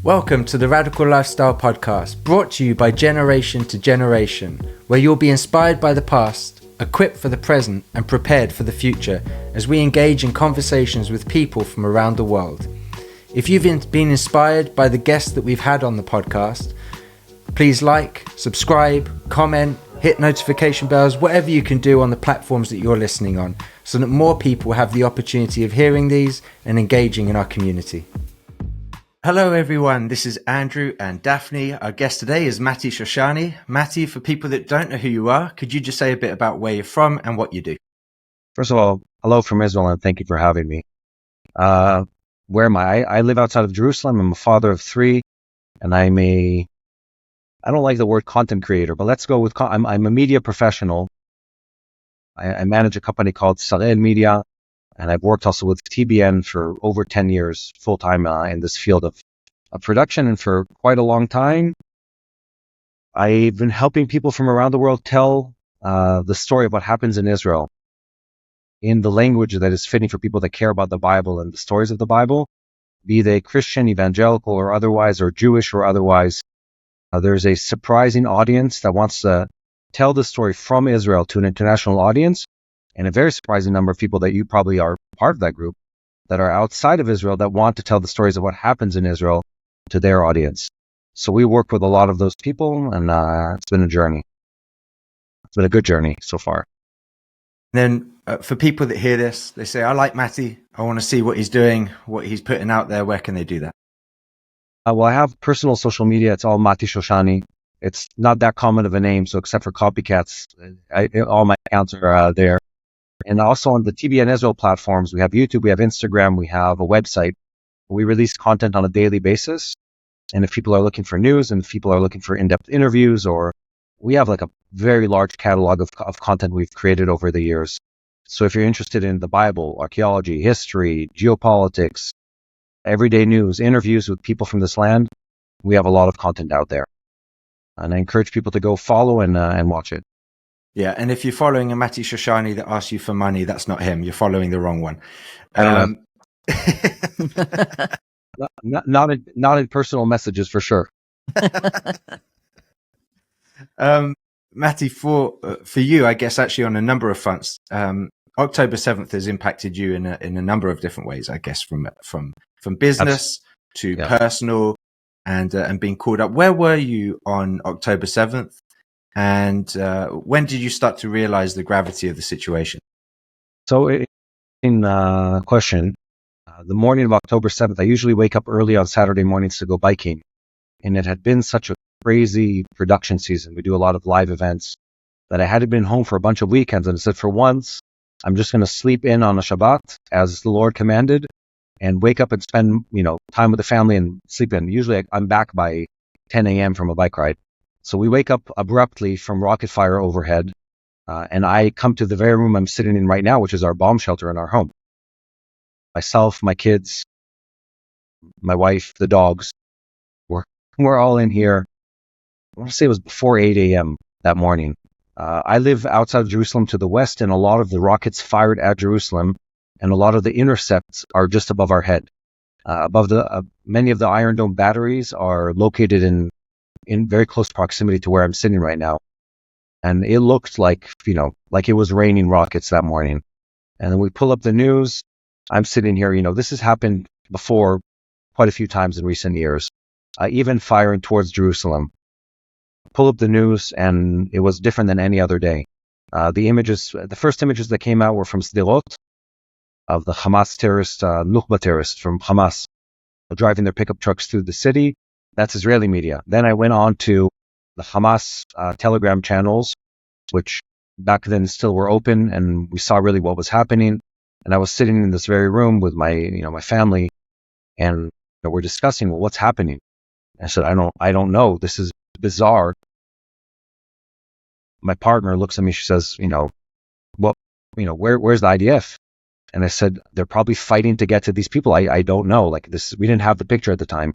Welcome to the Radical Lifestyle Podcast, brought to you by Generation to Generation, where you'll be inspired by the past, equipped for the present, and prepared for the future as we engage in conversations with people from around the world. If you've been inspired by the guests that we've had on the podcast, please like, subscribe, comment, hit notification bells, whatever you can do on the platforms that you're listening on, so that more people have the opportunity of hearing these and engaging in our community. Hello everyone, this is Andrew and Daphne. Our guest today is Matti Shoshani. Matti, for people that don't know who you are, could you just say a bit about where you're from and what you do? First of all, hello from Israel and thank you for having me. Where am I? I live outside of Jerusalem. I'm a father of three, and I don't like the word content creator, but let's go with, I'm a media professional. I manage a company called Sarel Media, and I've worked also with TBN for over 10 years full-time in this field of production. And for quite a long time, I've been helping people from around the world tell the story of what happens in Israel in the language that is fitting for people that care about the Bible and the stories of the Bible, be they Christian, evangelical, or otherwise, or Jewish or otherwise. There's a surprising audience that wants to tell the story from Israel to an international audience, and a very surprising number of people that you probably are part of that group that are outside of Israel that want to tell the stories of what happens in Israel to their audience. So we work with a lot of those people, and it's been a journey. It's been a good journey so far. Then for people that hear this, they say, I like Matti, I want to see what he's doing, what he's putting out there. Where can they do that? Well, I have personal social media. It's all Matti Shoshani. It's not that common of a name, so except for copycats, all my accounts are there. And also on the TBN Israel platforms, we have YouTube, we have Instagram, we have a website. We release content on a daily basis. And if people are looking for news, and if people are looking for in-depth interviews, or we have like a very large catalog of content we've created over the years. So if you're interested in the Bible, archaeology, history, geopolitics, everyday news, interviews with people from this land, we have a lot of content out there. And I encourage people to go follow and watch it. Yeah, and if you're following a Matti Shoshani that asks you for money, that's not him. You're following the wrong one. Not in personal messages for sure. Matti, for you, I guess actually on a number of fronts, October 7th has impacted you in a number of different ways, I guess, from business to personal and being called up. Where were you on October 7th? And when did you start to realize the gravity of the situation? So in question, the morning of October 7th, I usually wake up early on Saturday mornings to go biking. And it had been such a crazy production season. We do a lot of live events that I hadn't been home for a bunch of weekends. And I said, for once, I'm just going to sleep in on a Shabbat as the Lord commanded and wake up and spend, time with the family and sleep in. Usually I'm back by 10 a.m. from a bike ride. So we wake up abruptly from rocket fire overhead, and I come to the very room I'm sitting in right now, which is our bomb shelter in our home. Myself, my kids, my wife, the dogs, we're all in here. I want to say it was before 8 a.m. that morning. I live outside of Jerusalem to the west, and a lot of the rockets fired at Jerusalem, and a lot of the intercepts are just above our head. Many of the Iron Dome batteries are located in very close proximity to where I'm sitting right now. And it looked like it was raining rockets that morning. And then we pull up the news. I'm sitting here, this has happened before quite a few times in recent years, even firing towards Jerusalem. Pull up the news, and it was different than any other day. The first images that came out were from Sderot, of the Hamas terrorist, Nukhba terrorists from Hamas, driving their pickup trucks through the city. That's Israeli media. Then I went on to the Hamas Telegram channels, which back then still were open, and we saw really what was happening. And I was sitting in this very room with my family, and we're discussing, well, what's happening? I said, I don't know. This is bizarre. My partner looks at me. She says, where's the IDF? And I said, they're probably fighting to get to these people. I don't know. Like this, we didn't have the picture at the time.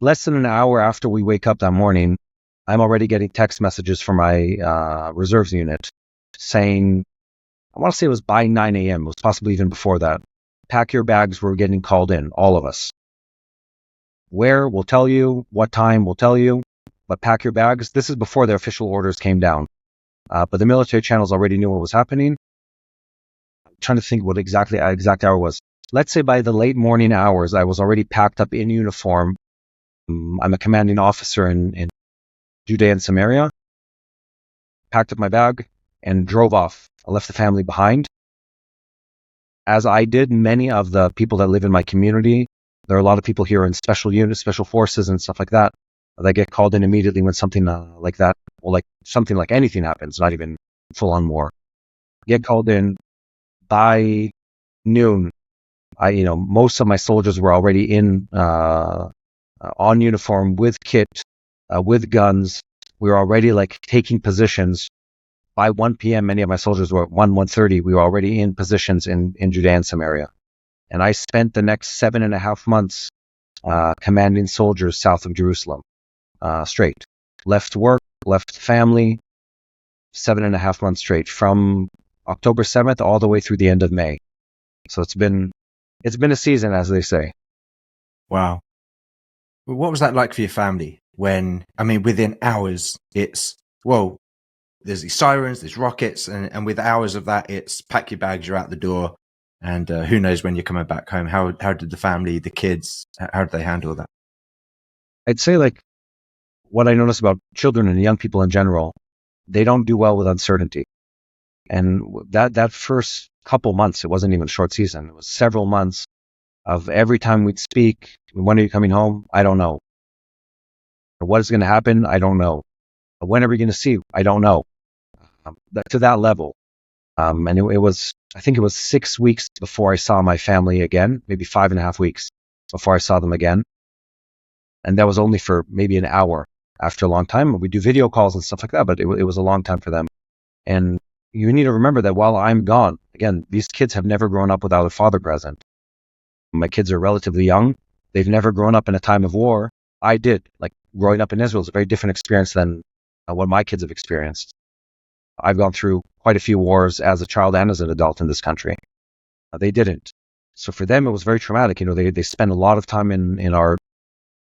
Less than an hour after we wake up that morning, I'm already getting text messages from my reserves unit saying, I want to say it was by 9 a.m. It was possibly even before that. Pack your bags. We're getting called in, all of us. Where, we'll tell you. What time, we'll tell you. But pack your bags. This is before the official orders came down. But the military channels already knew what was happening. I'm trying to think what exact hour was. Let's say by the late morning hours, I was already packed up in uniform. I'm a commanding officer in Judea and Samaria. Packed up my bag and drove off. I left the family behind. As I did, many of the people that live in my community, there are a lot of people here in special units, special forces and stuff like that get called in immediately when something like that, or like something like anything happens, not even full-on war. Get called in by noon. Most of my soldiers were already in on uniform with kit, with guns. We were already taking positions. By 1 p.m., many of my soldiers were at 1:30. We were already in positions in Judea and Samaria. And I spent the next 7.5 months commanding soldiers south of Jerusalem, straight. Left work, left family, 7.5 months straight, from October 7th all the way through the end of May. So it's been a season, as they say. Wow. What was that like for your family when, within hours, there's these sirens, there's rockets, and with hours of that, it's pack your bags, you're out the door, and who knows when you're coming back home. How did the family, the kids, how did they handle that? I'd say what I notice about children and young people in general, they don't do well with uncertainty. And that first couple months, it wasn't even a short season. It was several months of every time we'd speak, when are you coming home? I don't know. What is going to happen? I don't know. When are we going to see you? I don't know. To that level. And I think it was 6 weeks before I saw my family again, maybe 5.5 weeks before I saw them again. And that was only for maybe an hour after a long time. We do video calls and stuff like that, but it was a long time for them. And you need to remember that while I'm gone, again, these kids have never grown up without a father present. My kids are relatively young. They've never grown up in a time of war. I did. Growing up in Israel is a very different experience than what my kids have experienced. I've gone through quite a few wars as a child and as an adult in this country. They didn't. So for them, it was very traumatic. They spent a lot of time in our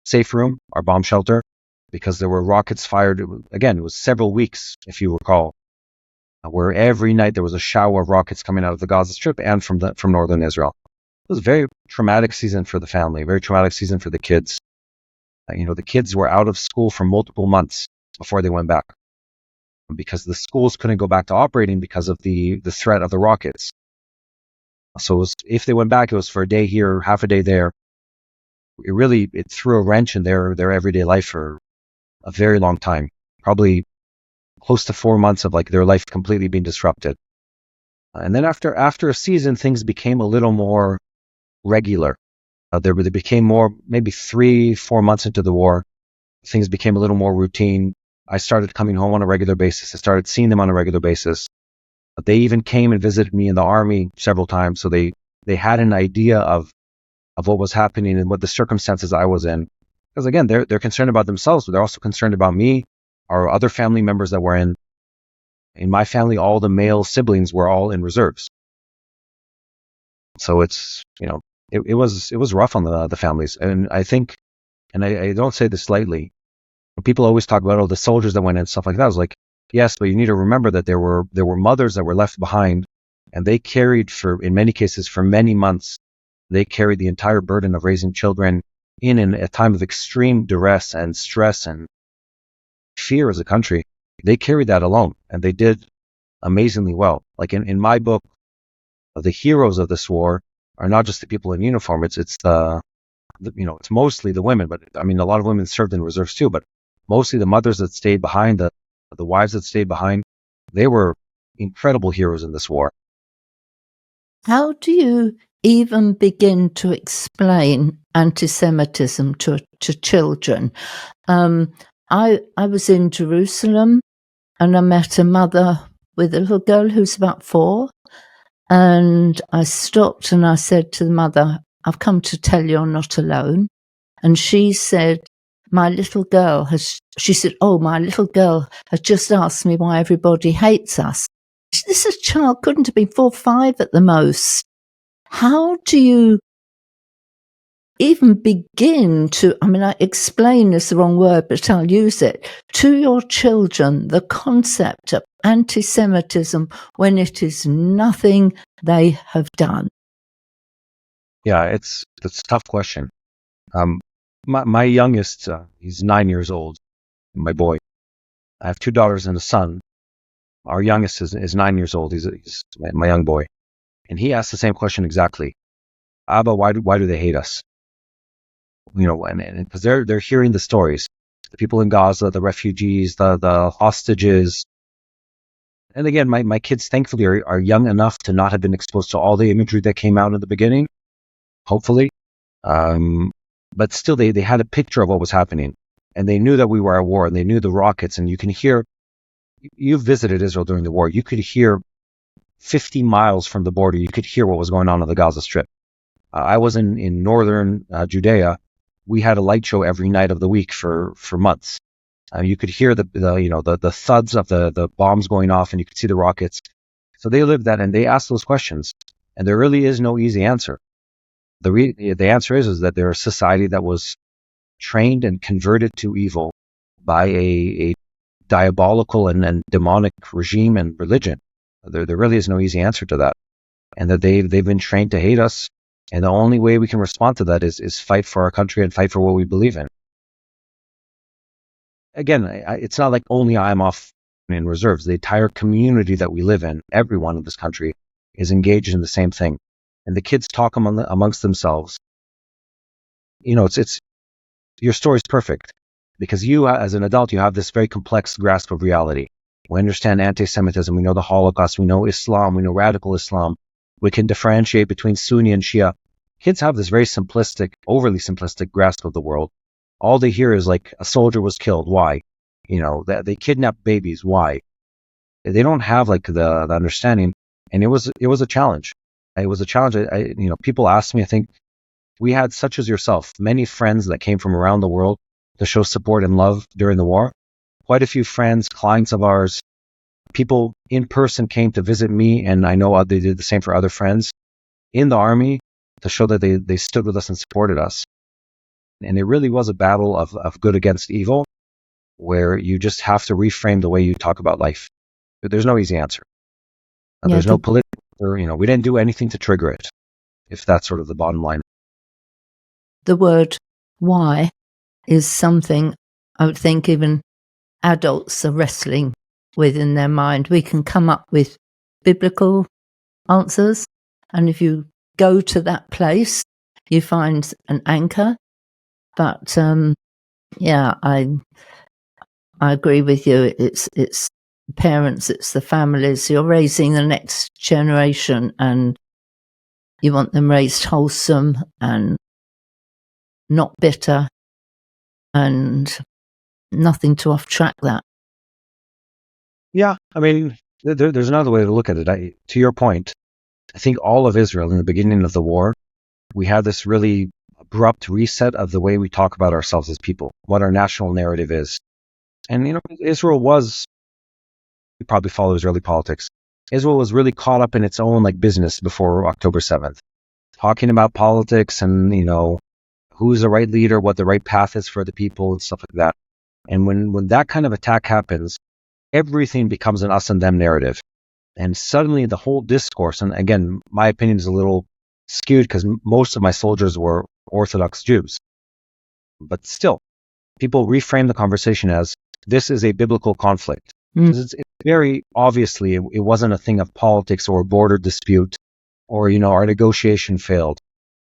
safe room, our bomb shelter, because there were rockets fired. Again, it was several weeks, if you recall, where every night there was a shower of rockets coming out of the Gaza Strip and from northern Israel. It was a very traumatic season for the family, a very traumatic season for the kids. The kids were out of school for multiple months before they went back, because the schools couldn't go back to operating because of the threat of the rockets. So if they went back, it was for a day here, half a day there. It threw a wrench in their everyday life for a very long time, probably close to 4 months of their life completely being disrupted. And then after a season, things became a little more regular. They became more, maybe 3-4 months into the war, things became a little more routine. I started coming home on a regular basis. I started seeing them on a regular basis. They even came and visited me in the army several times, so they had an idea of what was happening and what the circumstances I was in. Because again, they're concerned about themselves, but they're also concerned about me, our other family members that were in my family. All the male siblings were all in reserves. So it's, it was rough on the families. And I think, and I don't say this lightly, people always talk about, the soldiers that went in and stuff like that. I was like, yes, but you need to remember that there were mothers that were left behind, and they carried, in many cases, for many months, they carried the entire burden of raising children in a time of extreme duress and stress and fear as a country. They carried that alone, and they did amazingly well. In my book, the heroes of this war are not just the people in uniform. It's it's mostly the women, but a lot of women served in reserves too, but mostly the mothers that stayed behind, the wives that stayed behind. They were incredible heroes in this war. How do you even begin to explain anti-Semitism to children? I was in Jerusalem, and I met a mother with a little girl who's about 4, and I stopped and I said to the mother, "I've come to tell you you're not alone." And she said, my little girl has just asked me why everybody hates us. This child couldn't have been 4 or 5 at the most. How do you even begin to, I explain is the wrong word, but I'll use it, to your children the concept of anti-Semitism when it is nothing they have done? Yeah, it's a tough question. My youngest, he's 9 years old, my boy. I have two daughters and a son. Our youngest is 9 years old. He's my young boy. And he asked the same question exactly. Abba, why do they hate us? And because they're hearing the stories, the people in Gaza, the refugees, the hostages. And again, my kids thankfully are young enough to not have been exposed to all the imagery that came out in the beginning, hopefully. But still, they had a picture of what was happening. And they knew that we were at war, and they knew the rockets. And you can hear, you visited Israel during the war, you could hear 50 miles from the border, you could hear what was going on the Gaza Strip. I was in northern Judea. We had a light show every night of the week for months. You could hear the thuds of the bombs going off, and you could see the rockets. So they lived that, and they asked those questions. And there really is no easy answer. The answer is that they're a society that was trained and converted to evil by a diabolical and demonic regime and religion. There really is no easy answer to that. And that they've been trained to hate us. And the only way we can respond to that is fight for our country and fight for what we believe in. Again, it's not like only I'm off in reserves. The entire community that we live in, everyone in this country, is engaged in the same thing. And the kids talk amongst themselves. It's your story's perfect. Because you, as an adult, you have this very complex grasp of reality. We understand anti-Semitism, we know the Holocaust, we know Islam, we know radical Islam. We can differentiate between Sunni and Shia. Kids have this very simplistic, overly simplistic grasp of the world. All they hear is like, a soldier was killed. Why? They kidnapped babies. Why? They don't have like the understanding. And it was a challenge. It was a challenge. People asked me, I think we had, such as yourself, many friends that came from around the world to show support and love during the war. Quite a few friends, clients of ours, people in person came to visit me, and I know they did the same for other friends in the army to show that they stood with us and supported us. And it really was a battle of good against evil, where you just have to reframe the way you talk about life. But there's no easy answer. There's no political, we didn't do anything to trigger it, if that's sort of the bottom line. The word why is something I would think even adults are wrestling with in their mind. We can come up with biblical answers, and if you go to that place, you find an anchor. But I agree with you. It's parents, it's the families. You're raising the next generation, and you want them raised wholesome and not bitter, and nothing to off-track that. Yeah, there's another way to look at it. To your point, I think all of Israel in the beginning of the war, we had this really abrupt reset of the way we talk about ourselves as people, what our national narrative is. And, Israel was, you probably follow Israeli politics, Israel was really caught up in its own business before October 7th, talking about politics and, who's the right leader, what the right path is for the people and stuff like that. And when that kind of attack happens, everything becomes an us and them narrative. And suddenly the whole discourse, and again, my opinion is a little skewed because most of my soldiers were Orthodox Jews. But still, people reframe the conversation as, this is a biblical conflict. It's very obviously, it wasn't a thing of politics or a border dispute or, our negotiation failed.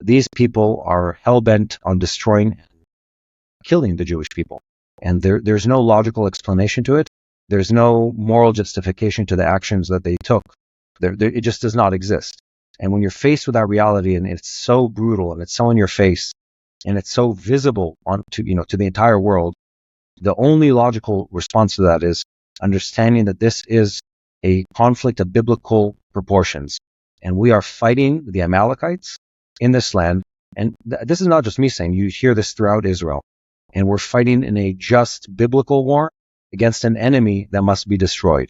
These people are hell-bent on destroying and killing the Jewish people. And there's no logical explanation to it. There's no moral justification to the actions that they took. It just does not exist. And when you're faced with that reality, and it's so brutal, and it's so in your face, and it's so visible to the entire world, the only logical response to that is understanding that this is a conflict of biblical proportions. And we are fighting the Amalekites in this land. And this is not just me saying, you hear this throughout Israel. And we're fighting in a just biblical war against an enemy that must be destroyed.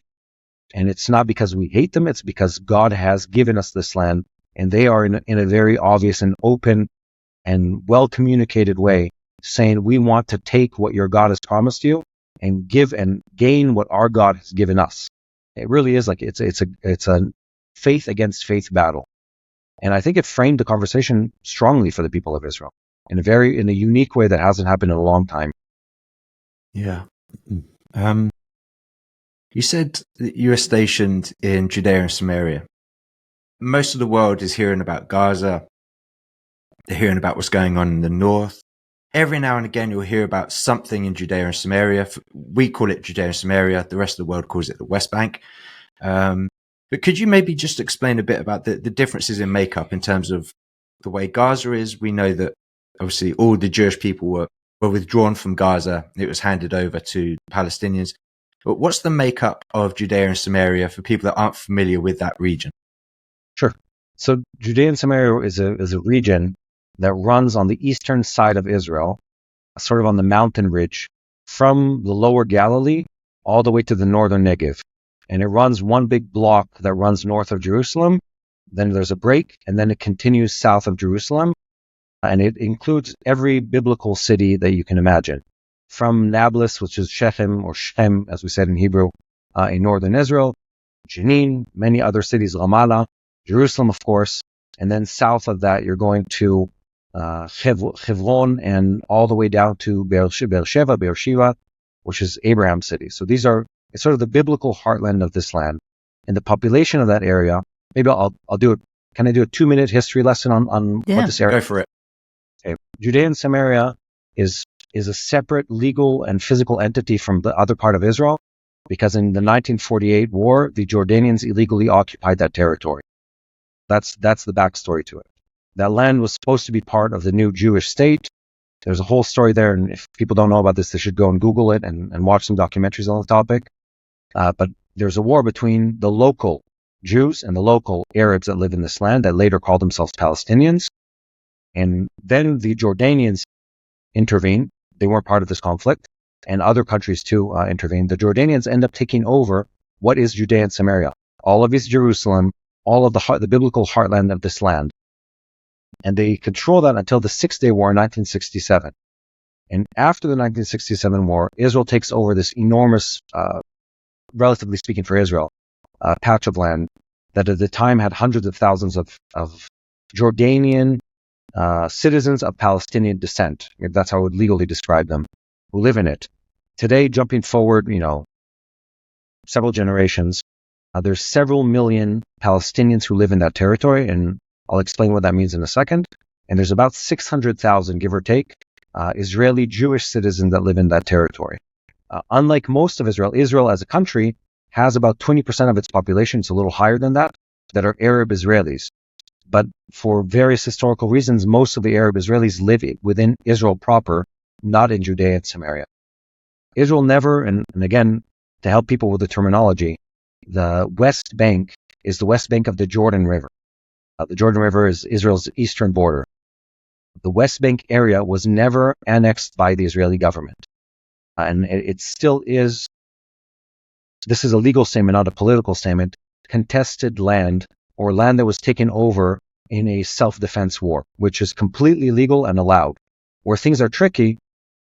And it's not because we hate them, it's because God has given us this land, and they are in a very obvious and open and well-communicated way, saying we want to take what your God has promised you and give and gain what our God has given us. It really is like it's a faith against faith battle. And I think it framed the conversation strongly for the people of Israel in a unique way that hasn't happened in a long time. Yeah. You said that you were stationed in Judea and Samaria. Most of the world is hearing about Gaza. They're hearing about what's going on in the north. Every now and again, you'll hear about something in Judea and Samaria. We call it Judea and Samaria. The rest of the world calls it the West Bank. But could you maybe just explain a bit about the differences in makeup in terms of the way Gaza is? We know that obviously all the Jewish people were withdrawn from Gaza. It was handed over to Palestinians. But what's the makeup of Judea and Samaria for people that aren't familiar with that region? Sure. So Judea and Samaria is a region that runs on the eastern side of Israel, sort of on the mountain ridge, from the lower Galilee all the way to the northern Negev. And it runs one big block that runs north of Jerusalem. Then there's a break, and then it continues south of Jerusalem. And it includes every biblical city that you can imagine. From Nablus, which is Shechem, or Shem, as we said in Hebrew, in northern Israel, Jenin, many other cities, Ramallah, Jerusalem, of course. And then south of that, you're going to Hebron, and all the way down to Beersheba, which is Abraham's city. So it's sort of the biblical heartland of this land. And the population of that area, maybe I'll do it. Can I do a 2-minute history lesson on what this area? Go for it. Okay. Judea and Samaria is a separate legal and physical entity from the other part of Israel, because in the 1948 war, the Jordanians illegally occupied that territory. That's the backstory to it. That land was supposed to be part of the new Jewish state. There's a whole story there, and if people don't know about this, they should go and Google it and watch some documentaries on the topic. But there's a war between the local Jews and the local Arabs that live in this land that later called themselves Palestinians. And then the Jordanians intervene. They weren't part of this conflict, and other countries too intervened. The Jordanians end up taking over what is Judea and Samaria, all of East Jerusalem, all of the biblical heartland of this land. And they control that until the 6-Day War in 1967. And after the 1967 war, Israel takes over this enormous, relatively speaking for Israel, patch of land that at the time had hundreds of thousands of Jordanian citizens of Palestinian descent. That's how I would legally describe them, who live in it. Today, jumping forward, several generations, there's several million Palestinians who live in that territory, and I'll explain what that means in a second. And there's about 600,000, give or take, Israeli Jewish citizens that live in that territory. Unlike most of Israel, Israel as a country has about 20% of its population, it's a little higher than that are Arab Israelis. But for various historical reasons, most of the Arab Israelis live within Israel proper, not in Judea and Samaria. Israel never, and again, to help people with the terminology, the West Bank is the West Bank of the Jordan River. The Jordan River is Israel's eastern border. The West Bank area was never annexed by the Israeli government. And it still is, this is a legal statement, not a political statement, contested land, or land that was taken over in a self-defense war, which is completely legal and allowed. Where things are tricky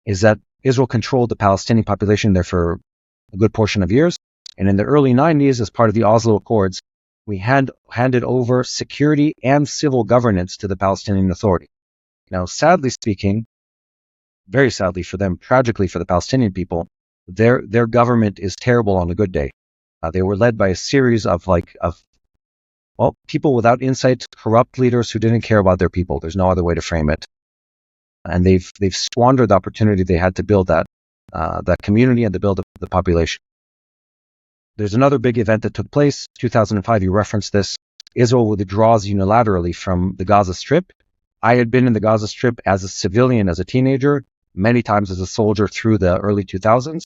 is that Israel controlled the Palestinian population there for a good portion of years. And in the early 90s, as part of the Oslo Accords, we handed over security and civil governance to the Palestinian Authority. Now, sadly speaking, very sadly for them, tragically for the Palestinian people, their government is terrible on a good day. They were led by a series of people without insight, corrupt leaders who didn't care about their people. There's no other way to frame it. And they've squandered the opportunity they had to build that community and to build the population. There's another big event that took place, 2005, you referenced this. Israel withdraws unilaterally from the Gaza Strip. I had been in the Gaza Strip as a civilian, as a teenager, many times as a soldier through the early 2000s,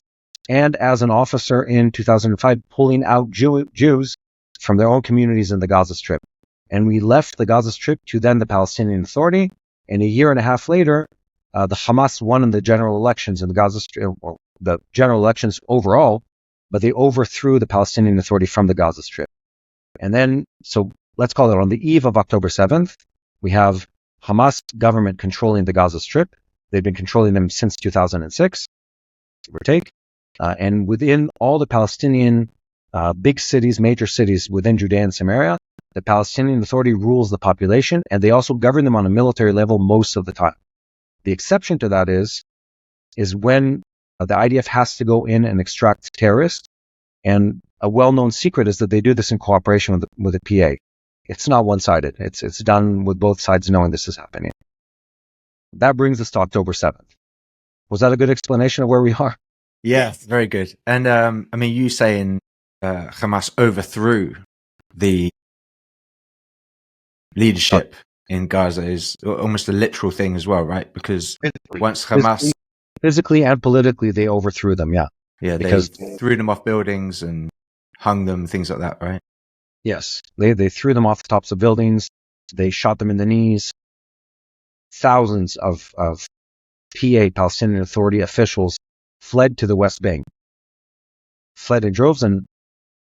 and as an officer in 2005, pulling out Jews from their own communities in the Gaza Strip. And we left the Gaza Strip to then the Palestinian Authority, and a year and a half later, the Hamas won in the general elections in the Gaza Strip, or the general elections overall, but they overthrew the Palestinian Authority from the Gaza Strip. And then, so let's call it on the eve of October 7th, we have Hamas government controlling the Gaza Strip. They've been controlling them since 2006, give or take. And within all the Palestinian big cities, major cities within Judea and Samaria, the Palestinian Authority rules the population, and they also govern them on a military level most of the time. The exception to that is when the IDF has to go in and extract terrorists. And a well-known secret is that they do this in cooperation with the PA. It's not one-sided. It's done with both sides knowing this is happening. That brings us to October 7th. Was that a good explanation of where we are? Yeah, very good. And I mean, you saying Hamas overthrew the leadership in Gaza is almost a literal thing as well, right? Because once Hamas... Physically and politically, they overthrew them, yeah. Yeah, because they threw them off buildings and hung them, things like that, right? Yes, they threw them off the tops of buildings. They shot them in the knees. Thousands of PA, Palestinian Authority officials fled to the West Bank, fled in droves, and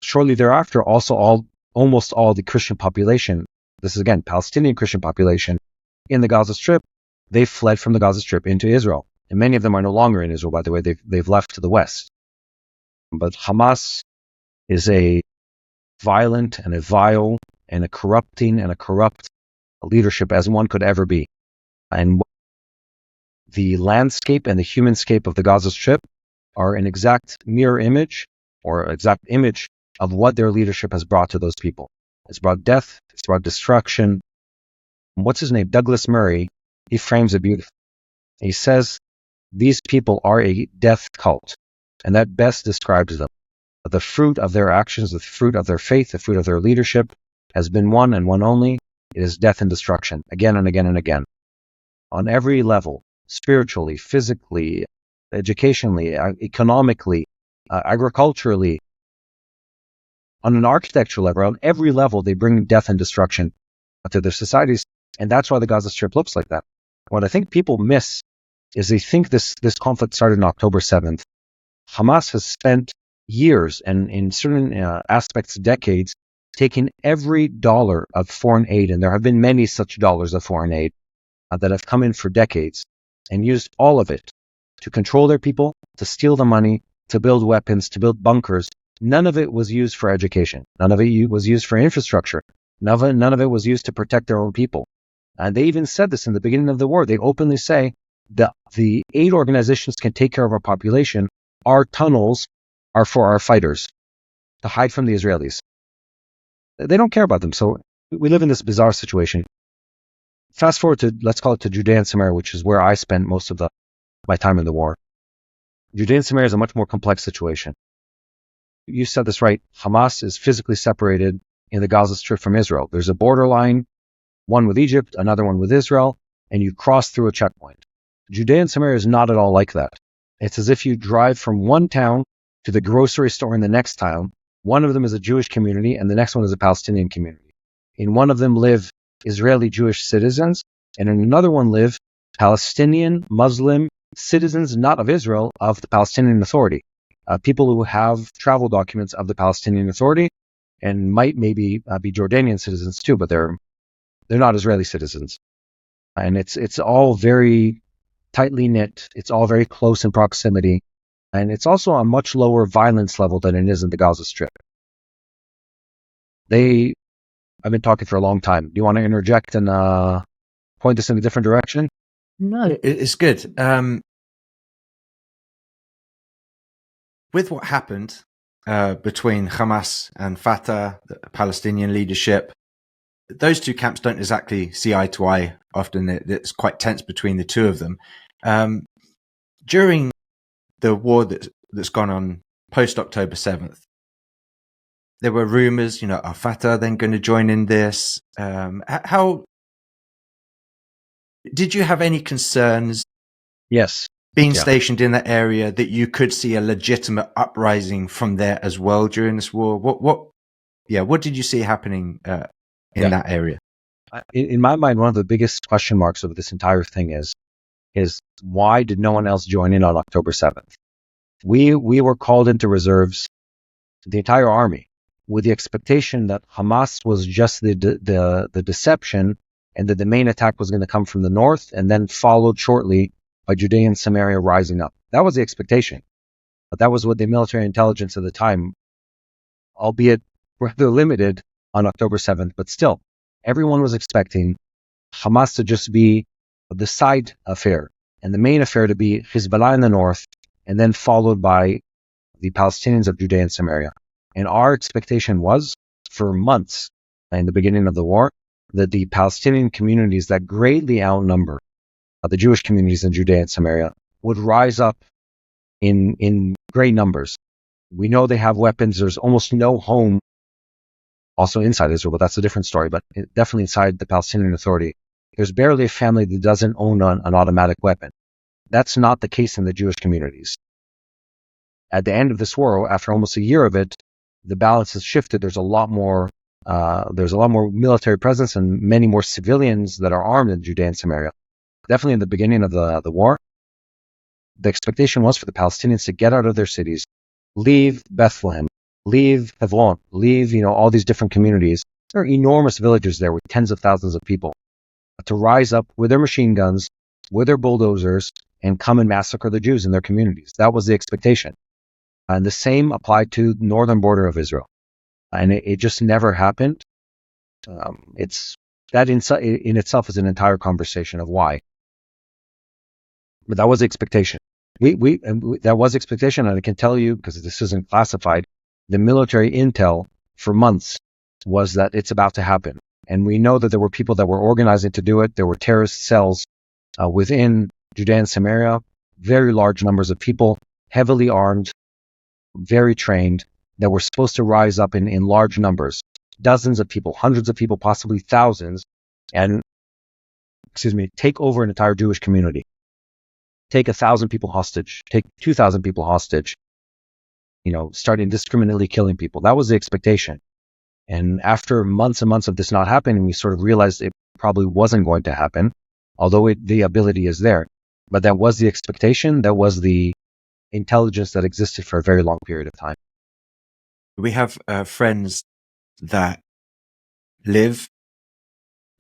shortly thereafter, also almost all the Christian population, this is again, Palestinian Christian population in the Gaza Strip, they fled from the Gaza Strip into Israel. And many of them are no longer in Israel, by the way. They've left to the West. But Hamas is a violent and a vile and a corrupting and a corrupt leadership as one could ever be. And the landscape and the humanscape of the Gaza Strip are an exact mirror image or exact image of what their leadership has brought to those people. It's brought death. It's brought destruction. What's his name? Douglas Murray. He frames it beautifully. He says, these people are a death cult, and that best describes them. The fruit of their actions, the fruit of their faith, the fruit of their leadership has been one and one only. It is death and destruction, again and again and again. On every level, spiritually, physically, educationally, economically, agriculturally, on an architectural level, on every level, they bring death and destruction to their societies, and that's why the Gaza Strip looks like that. What I think people miss is they think this conflict started on October 7th. Hamas has spent years and in certain aspects, decades, taking every dollar of foreign aid, and there have been many such dollars of foreign aid that have come in for decades, and used all of it to control their people, to steal the money, to build weapons, to build bunkers. None of it was used for education. None of it was used for infrastructure. None of it was used to protect their own people. And they even said this in the beginning of the war. They openly say that the aid organizations can take care of our population. Our tunnels are for our fighters to hide from the Israelis. They don't care about them. So we live in this bizarre situation. Fast forward to, let's call it to Judea and Samaria, which is where I spent most of my time in the war. Judea and Samaria is a much more complex situation. You said this right. Hamas is physically separated in the Gaza Strip from Israel. There's a borderline, one with Egypt, another one with Israel, and you cross through a checkpoint. Judea and Samaria is not at all like that. It's as if you drive from one town to the grocery store in the next town. One of them is a Jewish community, and the next one is a Palestinian community. In one of them live Israeli Jewish citizens, and in another one live Palestinian Muslim citizens, not of Israel, of the Palestinian Authority. People who have travel documents of the Palestinian Authority and might maybe be Jordanian citizens too, but they're not Israeli citizens. And it's all very tightly knit. It's all very close in proximity. And it's also a much lower violence level than it is in the Gaza Strip. I've been talking for a long time. Do you want to interject and point this in a different direction? No. It's good. With what happened between Hamas and Fatah, the Palestinian leadership, those two camps don't exactly see eye to eye. Often it's quite tense between the two of them. During the war that's gone on post-October 7th, there were rumors, are Fatah then going to join in this? How did you have any concerns? Yes. Being stationed in that area, that you could see a legitimate uprising from there as well during this war? What did you see happening in that area? In my mind, one of the biggest question marks of this entire thing is why did no one else join in on October 7th? We were called into reserves, the entire army, with the expectation that Hamas was just the deception and that the main attack was going to come from the north, and then followed shortly by Judea and Samaria rising up. That was the expectation. But that was what the military intelligence at the time, albeit rather limited on October 7th, but still, everyone was expecting Hamas to just be the side affair, and the main affair to be Hezbollah in the north, and then followed by the Palestinians of Judea and Samaria. And our expectation was, for months in the beginning of the war, that the Palestinian communities that greatly outnumber the Jewish communities in Judea and Samaria would rise up in great numbers. We know they have weapons. There's almost no home, also inside Israel, but that's a different story, but definitely inside the Palestinian Authority. There's barely a family that doesn't own an automatic weapon. That's not the case in the Jewish communities. At the end of this war, after almost a year of it, the balance has shifted. There's a lot more military presence and many more civilians that are armed in Judea and Samaria. Definitely in the beginning of the war, the expectation was for the Palestinians to get out of their cities, leave Bethlehem, leave Hebron, leave all these different communities. There are enormous villages there with tens of thousands of people, to rise up with their machine guns, with their bulldozers, and come and massacre the Jews in their communities. That was the expectation. And the same applied to the northern border of Israel. And it just never happened. That in itself is an entire conversation of why. But that was the expectation. That was expectation, and I can tell you, because this isn't classified, the military intel for months was that it's about to happen. And we know that there were people that were organizing to do it. There were terrorist cells within Judea and Samaria, very large numbers of people, heavily armed, very trained, that were supposed to rise up in large numbers, dozens of people, hundreds of people, possibly thousands, and, take over an entire Jewish community. Take 1,000 people hostage, take 2,000 people hostage, start indiscriminately killing people. That was the expectation. And after months and months of this not happening, we sort of realized it probably wasn't going to happen, although the ability is there. But that was the expectation. That was the intelligence that existed for a very long period of time. We have friends that live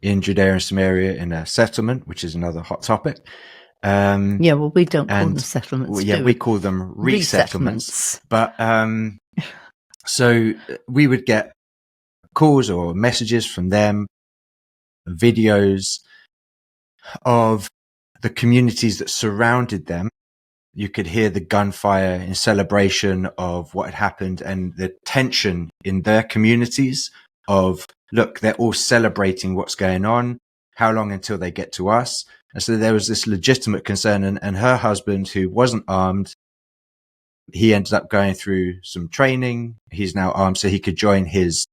in Judea and Samaria in a settlement, which is another hot topic. We don't call them settlements. We call them resettlements. But so we would get calls or messages from them, videos of the communities that surrounded them. You could hear the gunfire in celebration of what had happened and the tension in their communities of, look, they're all celebrating what's going on. How long until they get to us? And so there was this legitimate concern. And her husband, who wasn't armed, he ended up going through some training. He's now armed so he could join his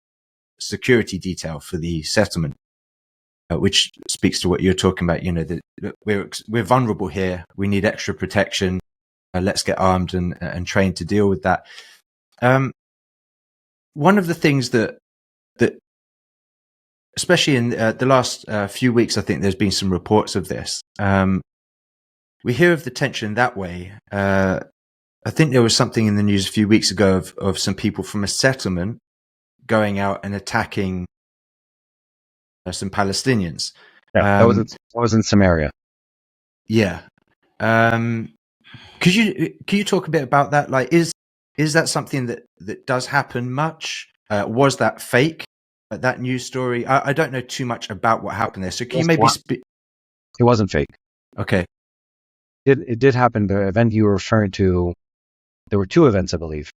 security detail for the settlement, which speaks to what you're talking about. That we're vulnerable here. We need extra protection. Let's get armed and trained to deal with that. One of the things that especially in the last few weeks, I think there's been some reports of this. We hear of the tension that way. I think there was something in the news a few weeks ago of some people from a settlement going out and attacking some Palestinians. Yeah, that was in Samaria. Yeah. Could you talk a bit about that? Like, is that something that does happen much? Was that fake? That news story? I don't know too much about what happened there. So can you maybe speak? It wasn't fake. Okay. It did happen. The event you were referring to, there were two events, I believe,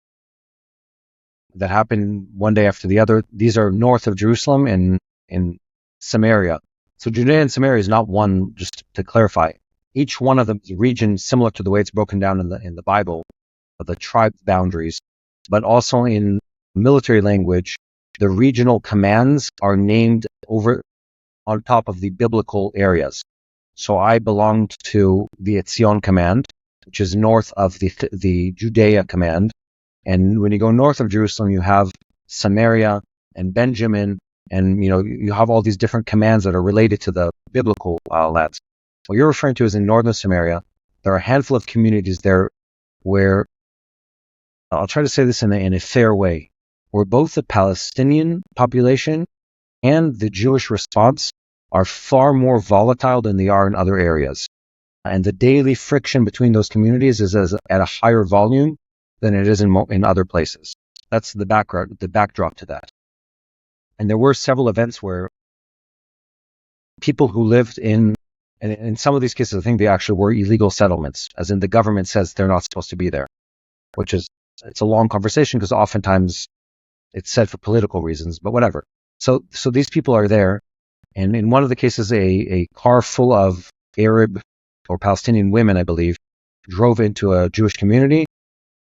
that happened one day after the other. These are north of Jerusalem and in Samaria. So Judea and Samaria is not one, just to clarify. Each one of them is a region similar to the way it's broken down in the Bible, the tribe boundaries, but also in military language, the regional commands are named over on top of the biblical areas. So I belonged to the Etzion command, which is north of the Judea command. And when you go north of Jerusalem, you have Samaria and Benjamin, and you have all these different commands that are related to the biblical lands. What you're referring to is in northern Samaria. There are a handful of communities there where, I'll try to say this in a fair way, where both the Palestinian population and the Jewish response are far more volatile than they are in other areas. And the daily friction between those communities is at a higher volume than it is in other places. That's the backdrop to that. And there were several events where people who lived and in some of these cases, I think they actually were illegal settlements, as in the government says they're not supposed to be there, it's a long conversation because oftentimes it's said for political reasons, but whatever. So these people are there. And in one of the cases, a car full of Arab or Palestinian women, I believe, drove into a Jewish community.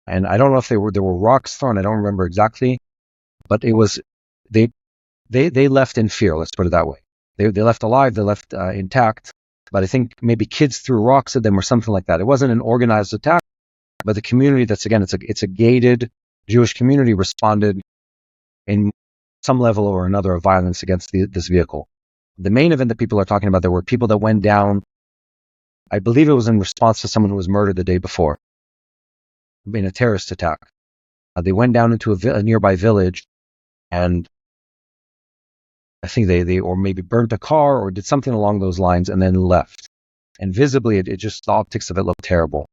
And I don't know if there were rocks thrown. I don't remember exactly, but it was, they left in fear. Let's put it that way. They left alive. They left intact. But I think maybe kids threw rocks at them or something like that. It wasn't an organized attack, but the community it's a gated Jewish community responded in some level or another of violence against this vehicle. The main event that people are talking about, there were people that went down, I believe it was in response to someone who was murdered the day before in a terrorist attack. They went down into a nearby village, and I think they or maybe burnt a car or did something along those lines and then left. And visibly, it just, the optics of it looked terrible.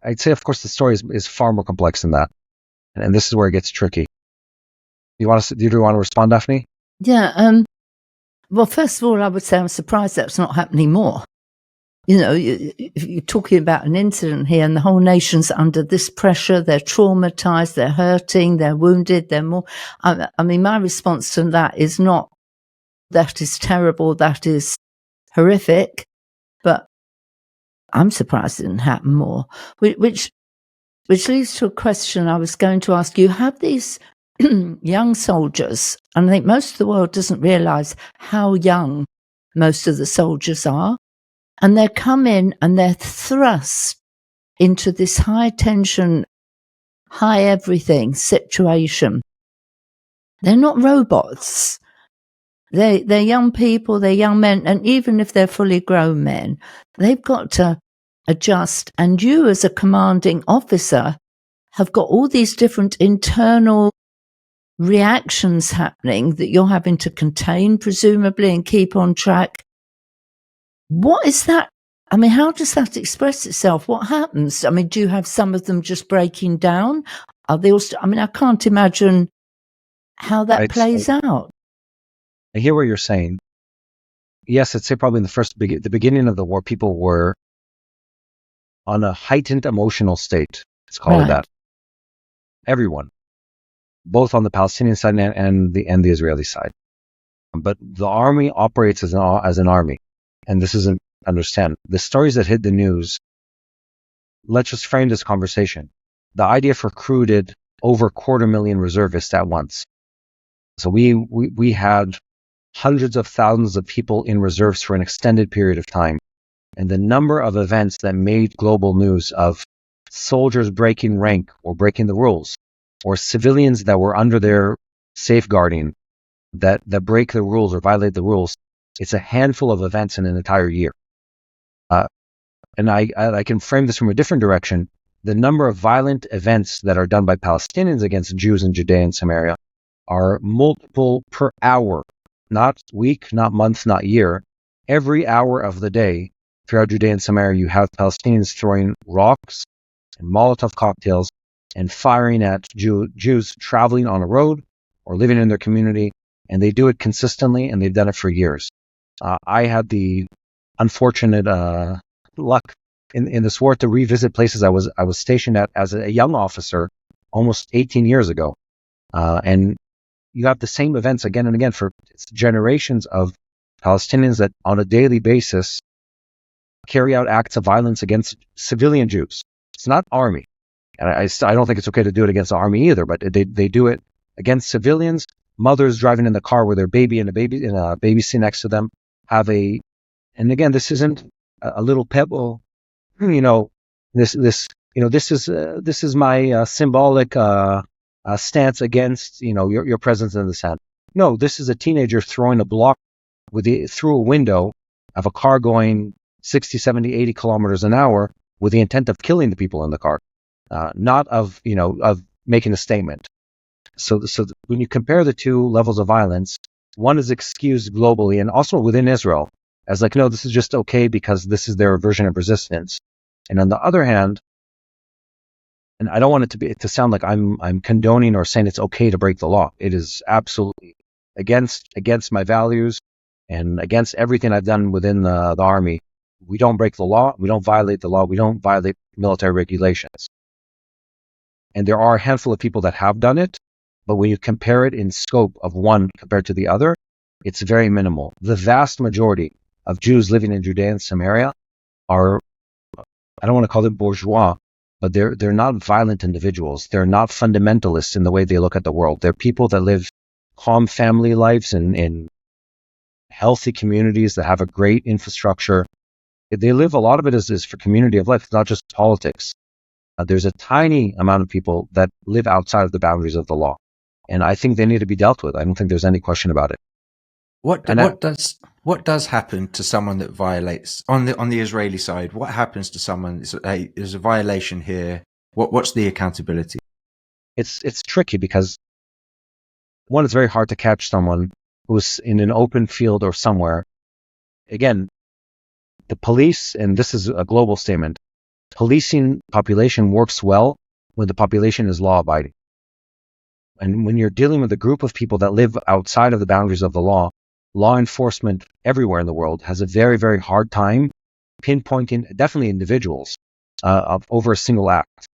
I'd say, of course, the story is far more complex than that. And this is where it gets tricky. Do you want to respond, Daphne? Yeah. Well, first of all, I would say I'm surprised that's not happening more. You know, you're talking about an incident here and the whole nation's under this pressure. They're traumatized, they're hurting, they're wounded, they're more... I mean, my response to that is not, that is terrible, that is horrific, but I'm surprised it didn't happen more. Which leads to a question I was going to ask you. Have these young soldiers, and I think most of the world doesn't realize how young most of the soldiers are, and they come in and they're thrust into this high tension, high everything situation. They're not robots. They're young people, they're young men, and even if they're fully grown men, they've got to adjust. And you as a commanding officer have got all these different internal reactions happening that you're having to contain, presumably, and keep on track. What is that? I mean, how does that express itself? What happens? I mean, do you have some of them just breaking down? Are they also, I mean, I can't imagine how that plays out. I hear what you're saying. Yes, I'd say probably in the beginning of the war, people were on a heightened emotional state. Let's call it that. Everyone, both on the Palestinian side and the Israeli side. But the army operates as an army. And this isn't, understand, the stories that hit the news, let's just frame this conversation. The IDF recruited over 250,000 reservists at once. So we had hundreds of thousands of people in reserves for an extended period of time. And the number of events that made global news of soldiers breaking rank or breaking the rules, or civilians that were under their safeguarding that break the rules or violate the rules, it's a handful of events in an entire year. And I can frame this from a different direction. The number of violent events that are done by Palestinians against Jews in Judea and Samaria are multiple per hour, not week, not month, not year. Every hour of the day throughout Judea and Samaria, you have Palestinians throwing rocks and Molotov cocktails and firing at Jews traveling on a road or living in their community. And they do it consistently, and they've done it for years. I had the unfortunate luck in this war to revisit places I was stationed at as a young officer almost 18 years ago. And you have the same events again and again for generations of Palestinians that on a daily basis carry out acts of violence against civilian Jews. It's not army. And I don't think it's okay to do it against the army either, but they do it against civilians. Mothers driving in the car with their baby and a baby seat next to them and again, this isn't a little pebble, this is my symbolic stance against, your presence in the sand. No, this is a teenager throwing a block through a window of a car going 60, 70, 80 kilometers an hour with the intent of killing the people in the car, not of making a statement. So when you compare the two levels of violence, one is excused globally and also within Israel as like, no, this is just okay because this is their version of resistance. And on the other hand, and I don't want it to sound like I'm condoning or saying it's okay to break the law. It is absolutely against my values and against everything I've done within the army. We don't break the law. We don't violate the law. We don't violate military regulations. And there are a handful of people that have done it, but when you compare it in scope of one compared to the other, it's very minimal. The vast majority of Jews living in Judea and Samaria are, I don't want to call them bourgeois, but they're not violent individuals. They're not fundamentalists in the way they look at the world. They're people that live calm family lives in healthy communities that have a great infrastructure. They live, a lot of it is for community of life. It's not just politics. There's a tiny amount of people that live outside of the boundaries of the law. And I think they need to be dealt with. I don't think there's any question about it. What does happen to someone that violates on the Israeli side? What happens to someone? There's a violation here. What's the accountability? It's tricky because one, it's very hard to catch someone who's in an open field or somewhere. Again, the police, and this is a global statement, policing population works well when the population is law-abiding. And when you're dealing with a group of people that live outside of the boundaries of the law enforcement everywhere in the world has a very, very hard time pinpointing, definitely individuals, over a single act,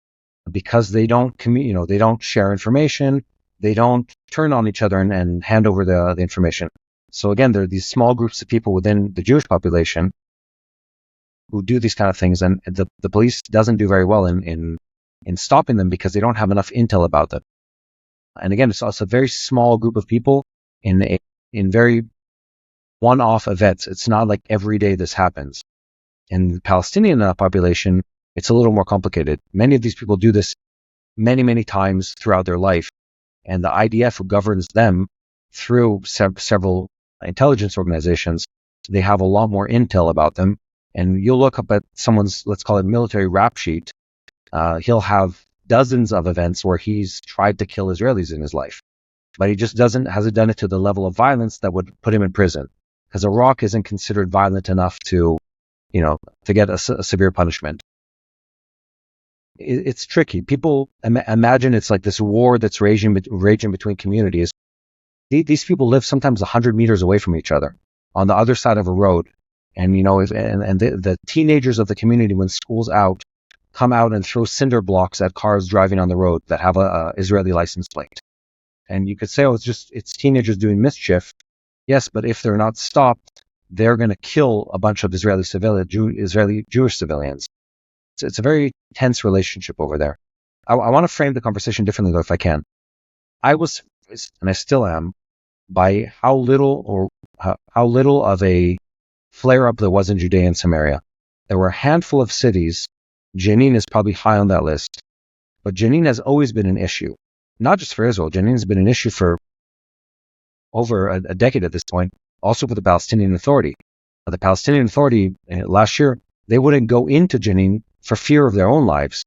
because they don't they don't share information, they don't turn on each other and hand over the information. So again, there are these small groups of people within the Jewish population who do these kind of things, and the police doesn't do very well in stopping them because they don't have enough intel about them. And again, it's also a very small group of people in very one-off events. It's not like every day this happens. In the Palestinian population, it's a little more complicated. Many of these people do this many, many times throughout their life. And the IDF, who governs them through several intelligence organizations, they have a lot more intel about them. And you'll look up at someone's, let's call it, military rap sheet. He'll have dozens of events where he's tried to kill Israelis in his life, but he just hasn't done it to the level of violence that would put him in prison, because Iraq isn't considered violent enough to get a severe punishment. It's tricky. People imagine it's like this war that's raging between communities. These people live sometimes 100 meters away from each other on the other side of a road. And, the teenagers of the community, when school's out, come out and throw cinder blocks at cars driving on the road that have a Israeli license plate. And you could say, it's teenagers doing mischief. Yes, but if they're not stopped, they're going to kill a bunch of Israeli Jewish civilians. It's a very tense relationship over there. I want to frame the conversation differently, though, if I can. I was, and I still am, by how little of a flare-up there was in Judea and Samaria. There were a handful of cities. Jenin is probably high on that list. But Jenin has always been an issue. Not just for Israel. Jenin has been an issue for over a decade at this point, also for the Palestinian Authority. The Palestinian Authority, last year, they wouldn't go into Jenin for fear of their own lives.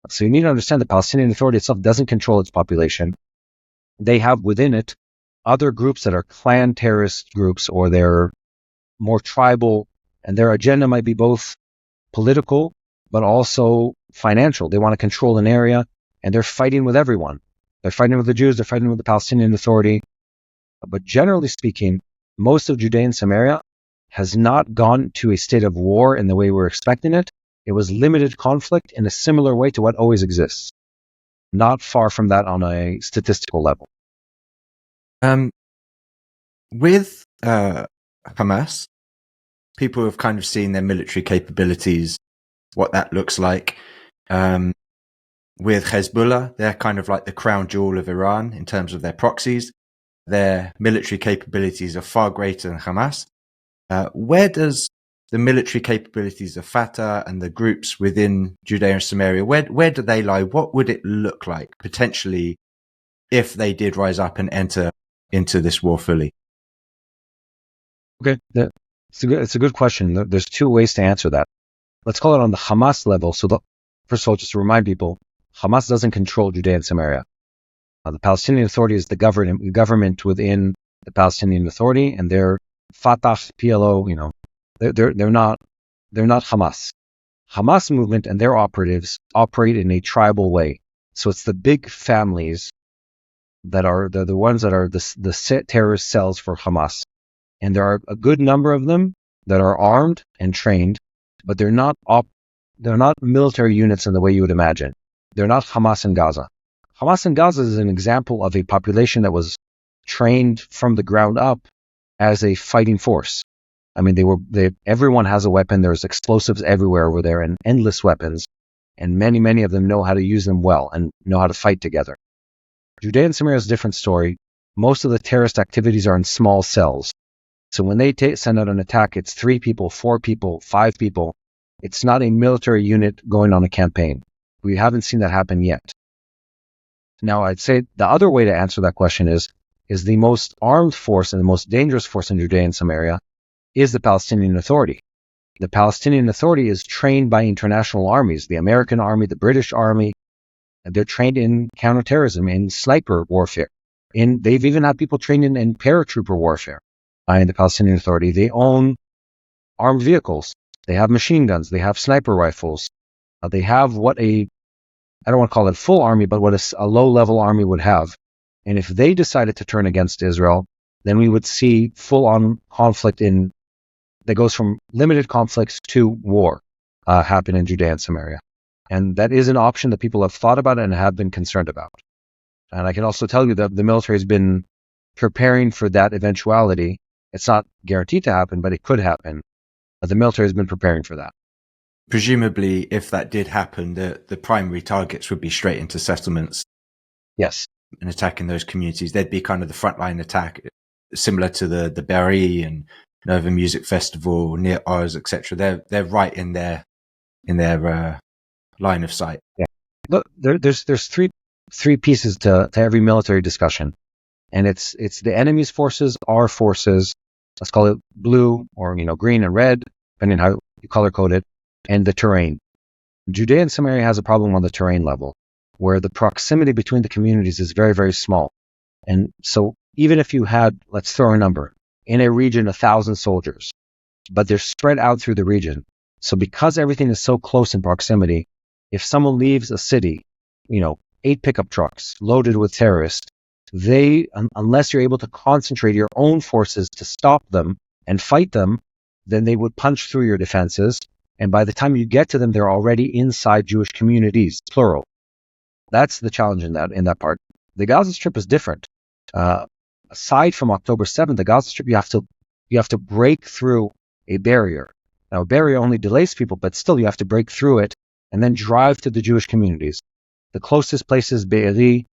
So you need to understand the Palestinian Authority itself doesn't control its population. They have within it other groups that are clan terrorist groups, or they're more tribal, and their agenda might be both political but also financial. They want to control an area, and they're fighting with everyone. They're fighting with the Jews, they're fighting with the Palestinian Authority. But generally speaking, most of Judea and Samaria has not gone to a state of war in the way we're expecting it. It was limited conflict in a similar way to what always exists. Not far from that on a statistical level. With Hamas, people have kind of seen their military capabilities, what that looks like. With Hezbollah, they're kind of like the crown jewel of Iran in terms of their proxies. Their military capabilities are far greater than Hamas. Where does the military capabilities of Fatah and the groups within Judea and Samaria, where do they lie? What would it look like potentially if they did rise up and enter into this war fully? Okay, it's a good question. There's two ways to answer that. Let's call it on the Hamas level. So first of all, just to remind people, Hamas doesn't control Judea and Samaria. The Palestinian Authority is the government within the Palestinian Authority, and they're Fatah, PLO. They're not Hamas. Hamas movement and their operatives operate in a tribal way. So it's the big families that are the ones that are the terrorist cells for Hamas. And there are a good number of them that are armed and trained, but they're not military units in the way you would imagine. They're not Hamas in Gaza. Hamas in Gaza is an example of a population that was trained from the ground up as a fighting force. I mean, everyone has a weapon. There's explosives everywhere over there and endless weapons. And many, many of them know how to use them well and know how to fight together. Judea and Samaria is a different story. Most of the terrorist activities are in small cells. So when they send out an attack, it's 3 people, 4 people, 5 people. It's not a military unit going on a campaign. We haven't seen that happen yet. Now, I'd say the other way to answer that question is the most armed force and the most dangerous force in Judea and Samaria is the Palestinian Authority. The Palestinian Authority is trained by international armies, the American army, the British army. They're trained in counterterrorism, in sniper warfare. They've even had people trained in paratrooper warfare in the Palestinian Authority. They own armed vehicles. They have machine guns. They have sniper rifles. They have I don't want to call it full army, but what a low-level army would have. And if they decided to turn against Israel, then we would see full-on conflict that goes from limited conflicts to war happen in Judea and Samaria. And that is an option that people have thought about and have been concerned about. And I can also tell you that the military has been preparing for that eventuality. It's not guaranteed to happen, but it could happen. The military has been preparing for that. Presumably, if that did happen, the primary targets would be straight into settlements. Yes. And attacking those communities. They'd be kind of the frontline attack, similar to the Berry and Nova Music Festival near Oz, etc. They're right in their line of sight. Yeah. Look, there's three pieces to every military discussion, and it's the enemy's forces, our forces. Let's call it blue or green and red, depending on how you color code it, and the terrain. Judea and Samaria has a problem on the terrain level, where the proximity between the communities is very, very small. And so even if you had, let's throw a number, in a region 1,000 soldiers, but they're spread out through the region. So because everything is so close in proximity, if someone leaves a city, 8 pickup trucks loaded with terrorists, unless you're able to concentrate your own forces to stop them and fight them, then they would punch through your defenses. And by the time you get to them, they're already inside Jewish communities, plural. That's the challenge in that part. The Gaza Strip is different. Aside from October 7th, the Gaza Strip, you have to break through a barrier. Now, a barrier only delays people, but still you have to break through it and then drive to the Jewish communities. The closest place is Be'eri,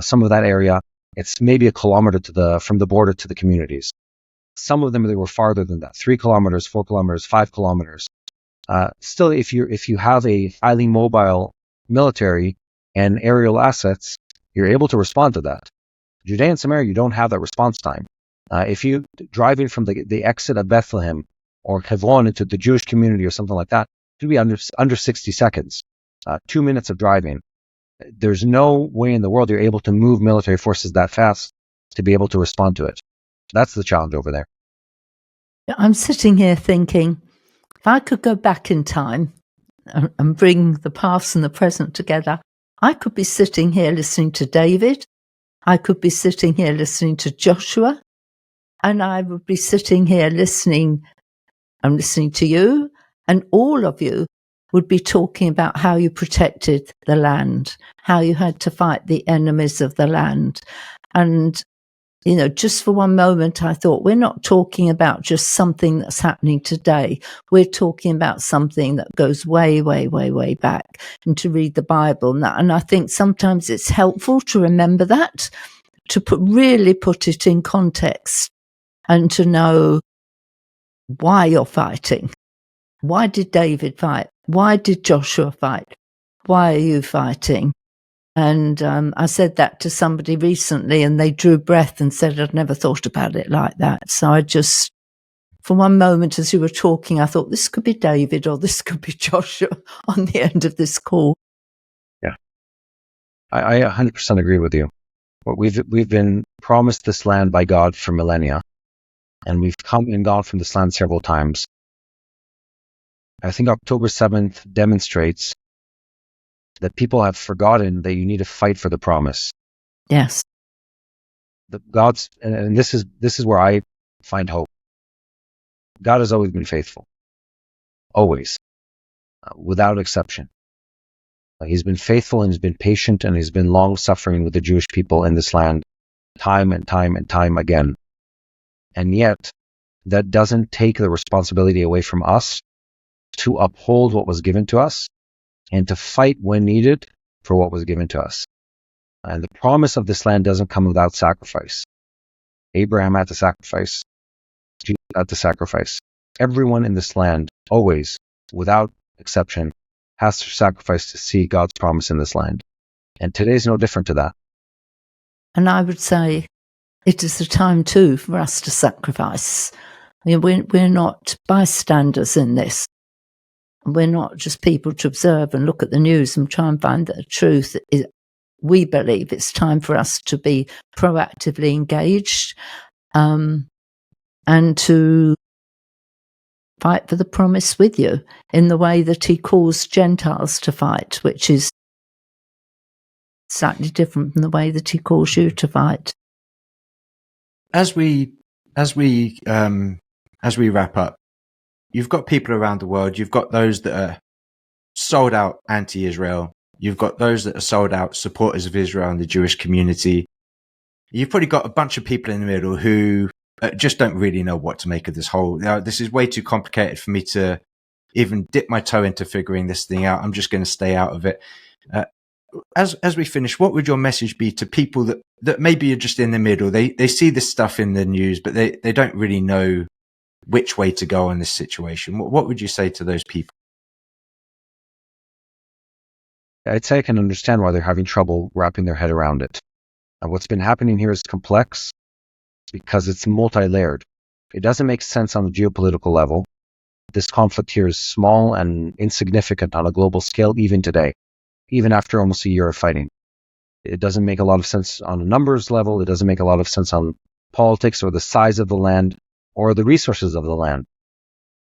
some of that area. It's maybe 1 kilometer from the border to the communities. Some of them, they were farther than that, 3 kilometers, 4 kilometers, 5 kilometers. Still, if you have a highly mobile military and aerial assets, you're able to respond to that. Judea and Samaria, you don't have that response time. If you driving from the exit of Bethlehem or Hebron into the Jewish community or something like that, it would be under 60 seconds, 2 minutes of driving. There's no way in the world you're able to move military forces that fast to be able to respond to it. That's the challenge over there. I'm sitting here thinking, if I could go back in time and bring the past and the present together, I could be sitting here listening to David, I could be sitting here listening to Joshua, and I would be sitting here listening to you, and all of you would be talking about how you protected the land, how you had to fight the enemies of the land. And, just for one moment, I thought, we're not talking about just something that's happening today. We're talking about something that goes way, way, way, way back, and to read the Bible. And I think sometimes it's helpful to remember that, to really put it in context and to know why you're fighting. Why did David fight? Why did Joshua fight? Why are you fighting? And I said that to somebody recently, and they drew breath and said, I'd never thought about it like that. So I just, for one moment as you were talking, I thought this could be David or this could be Joshua on the end of this call. Yeah, I 100% agree with you. We've been promised this land by God for millennia, and we've come and gone from this land several times. I think October 7th demonstrates that people have forgotten that you need to fight for the promise. Yes. And this is where I find hope. God has always been faithful. Always. Without exception. He's been faithful, and he's been patient, and he's been long-suffering with the Jewish people in this land, time and time and time again. And yet, that doesn't take the responsibility away from us to uphold what was given to us and to fight when needed for what was given to us. And the promise of this land doesn't come without sacrifice. Abraham had to sacrifice. Jesus had to sacrifice. Everyone in this land, always, without exception, has to sacrifice to see God's promise in this land. And today is no different to that. And I would say it is the time too for us to sacrifice. We're not bystanders in this. We're not just people to observe and look at the news and try and find the truth. We believe it's time for us to be proactively engaged and to fight for the promise with you in the way that he calls Gentiles to fight, which is slightly different from the way that he calls you to fight. As we wrap up, you've got people around the world. You've got those that are sold out anti-Israel. You've got those that are sold out supporters of Israel and the Jewish community. You've probably got a bunch of people in the middle who just don't really know what to make of this whole. This is way too complicated for me to even dip my toe into figuring this thing out. I'm just going to stay out of it. As we finish, what would your message be to people that maybe are just in the middle? They see this stuff in the news, but they don't really know which way to go in this situation. What would you say to those people? I'd say I can understand why they're having trouble wrapping their head around it. And what's been happening here is complex because it's multi-layered. It doesn't make sense on the geopolitical level. This conflict here is small and insignificant on a global scale even today, even after almost a year of fighting. It doesn't make a lot of sense on a numbers level. It doesn't make a lot of sense on politics or the size of the land or the resources of the land,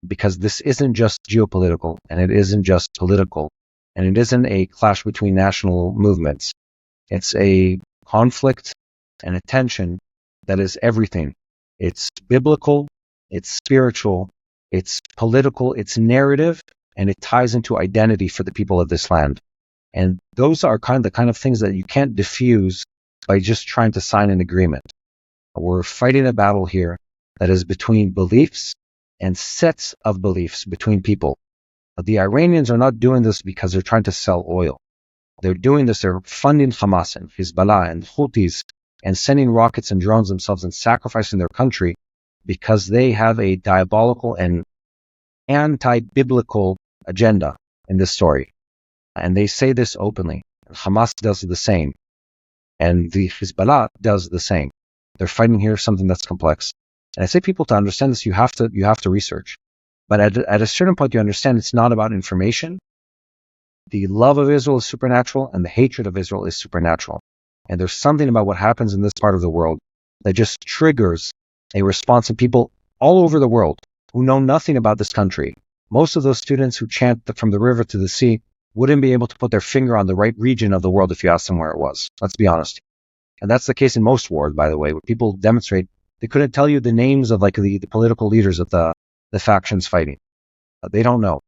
because this isn't just geopolitical, and it isn't just political, and it isn't a clash between national movements. It's a conflict and a tension that is everything. It's biblical, it's spiritual, it's political, it's narrative, and it ties into identity for the people of this land. And those are the kind of things that you can't diffuse by just trying to sign an agreement. We're fighting a battle here that is between beliefs and sets of beliefs between people. The Iranians are not doing this because they're trying to sell oil. They're doing this, they're funding Hamas and Hezbollah and Houthis and sending rockets and drones themselves and sacrificing their country because they have a diabolical and anti-biblical agenda in this story. And they say this openly. Hamas does the same. And the Hezbollah does the same. They're fighting here something that's complex. And I say people to understand this, you have to research. But at a certain point, you understand it's not about information. The love of Israel is supernatural, and the hatred of Israel is supernatural. And there's something about what happens in this part of the world that just triggers a response in people all over the world who know nothing about this country. Most of those students who chant from the river to the sea wouldn't be able to put their finger on the right region of the world if you asked them where it was. Let's be honest. And that's the case in most wars, by the way, where people demonstrate they couldn't tell you the names of the political leaders of the factions fighting. They don't know.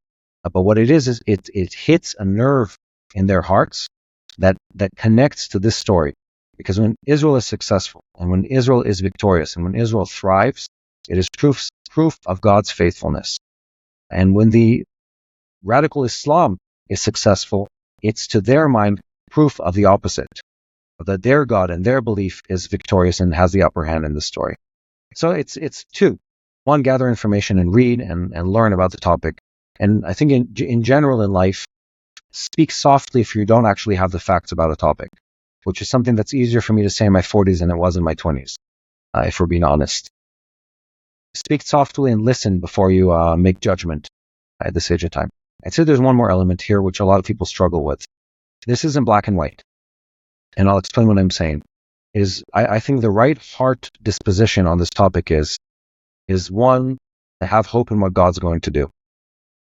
But what it is it hits a nerve in their hearts that connects to this story. Because when Israel is successful, and when Israel is victorious, and when Israel thrives, it is proof of God's faithfulness. And when the radical Islam is successful, it's to their mind proof of the opposite, that their God and their belief is victorious and has the upper hand in the story. So it's two. One, gather information and read and learn about the topic. And I think in general in life, speak softly if you don't actually have the facts about a topic, which is something that's easier for me to say in my 40s than it was in my 20s, if we're being honest. Speak softly and listen before you make judgment at this age of time. I'd say there's one more element here which a lot of people struggle with. This isn't black and white. And I'll explain what I'm saying. is I think the right heart disposition on this topic is one, to have hope in what God's going to do.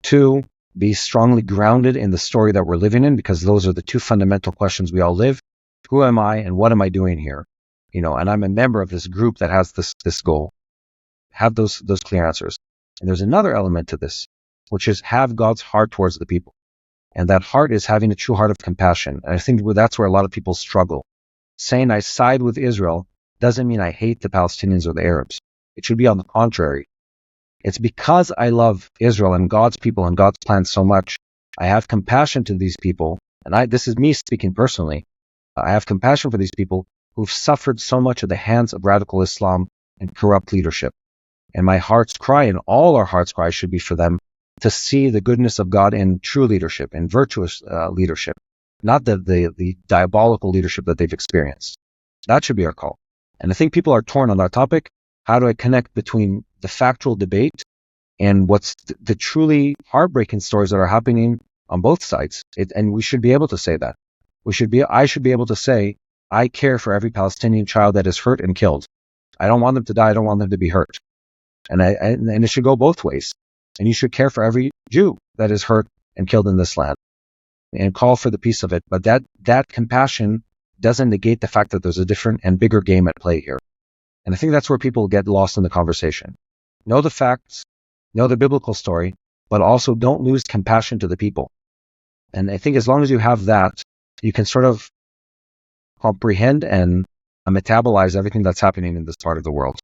Two, be strongly grounded in the story that we're living in, because those are the two fundamental questions we all live. Who am I and what am I doing here? And I'm a member of this group that has this goal. Have those clear answers. And there's another element to this, which is have God's heart towards the people. And that heart is having a true heart of compassion. And I think that's where a lot of people struggle. Saying I side with Israel doesn't mean I hate the Palestinians or the Arabs. It should be on the contrary. It's because I love Israel and God's people and God's plan so much, I have compassion to these people. And this is me speaking personally. I have compassion for these people who've suffered so much at the hands of radical Islam and corrupt leadership. And my heart's cry, and all our heart's cry, should be for them to see the goodness of God in true leadership, in virtuous leadership, not the diabolical leadership that they've experienced. That should be our call. And I think people are torn on that topic. How do I connect between the factual debate and what's the truly heartbreaking stories that are happening on both sides? And we should be able to say that. I should be able to say, I care for every Palestinian child that is hurt and killed. I don't want them to die. I don't want them to be hurt. And it should go both ways. And you should care for every Jew that is hurt and killed in this land and call for the peace of it. But that compassion doesn't negate the fact that there's a different and bigger game at play here. And I think that's where people get lost in the conversation. Know the facts, know the biblical story, but also don't lose compassion to the people. And I think as long as you have that, you can sort of comprehend and metabolize everything that's happening in this part of the world.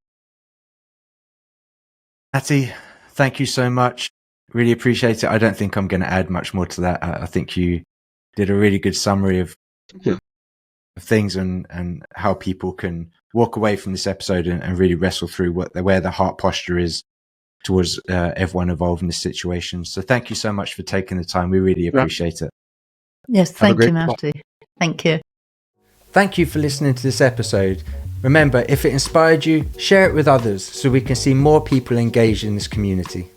Matti, thank you so much. Really appreciate it. I don't think I'm going to add much more to that. I think you did a really good summary of things and how people can walk away from this episode and really wrestle through where the heart posture is towards everyone involved in this situation. So thank you so much for taking the time. We really appreciate it. Yes, thank you, Matti. Thank you. Thank you for listening to this episode. Remember, if it inspired you, share it with others so we can see more people engaged in this community.